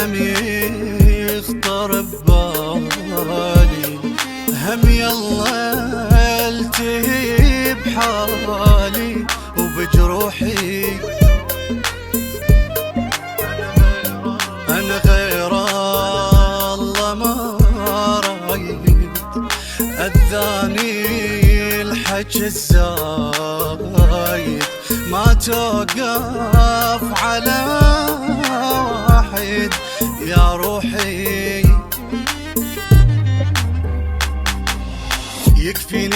دم يخطر ببالي، هم يلا التهي بحالي وبجروحي. أنا غير الله ما رايد، أذاني الحكي الزايد، ما توقف على واحد يا روحي. يكفيني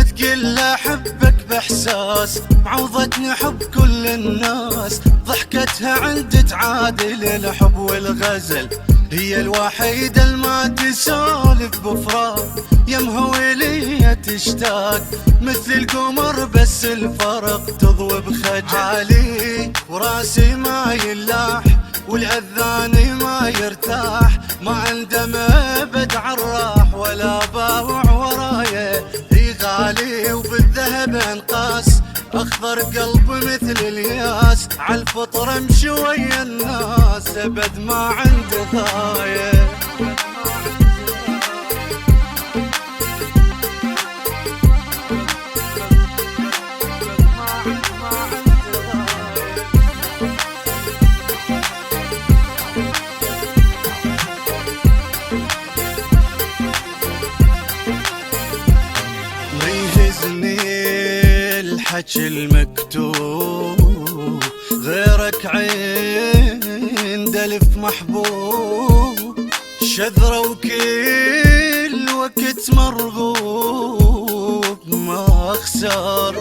تقول احبك باحساس، معوضتني حب كل الناس، ضحكتها عندي تعادل الحب والغزل، هي الوحيدة اللي ما تسولف بفراق، يمها ولية تشتاق مثل القمر بس الفرق تضوي بخجالي، وراسي ما يلاح والأذاني ما يرتاح، ما عنده مبد عالراح ولا باوع ورايه، هي غالي وبالذهب انقاس، اخضر قلب مثل الياس، عالفطر امشي ويا الناس، ابد ما عندي غايه. الحكي المكتوب غيرك عند الف محبوب، شذرة وكل وقت مرغوب ما اخسر،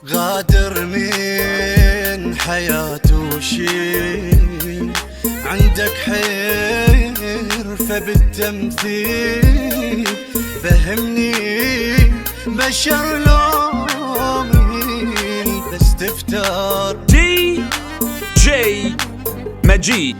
غادر من حياته شي، عندك حرفة بالتمثيل، فهمني بشر لو مين بس تفتر. دي جي مجيد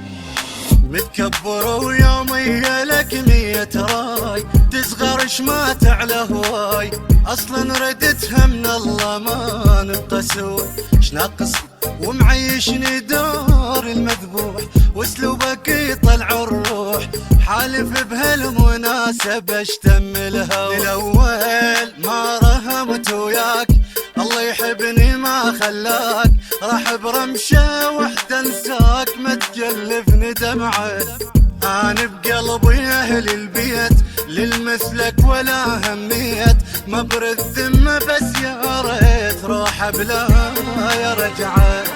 متكبر ويومي لك 100 راي، تصغرش ما تعلى هواي، اصلا ردتها من الله ما نبقى سوا، شناقص ومعيشني دور المذبوح، واسلوبك يطلع الروح، حالف بهالمناسبة اشتم الهوى، الاول ما رهمت وياك، الله يحبني ما خلاك، راح برمشة وحدة انساك، ما تكلفني دمعة، انا بقلبي اهل البيت للمثلك ولا هميت، مبر الذمة بس يا ريت روح بلا يا رجعت.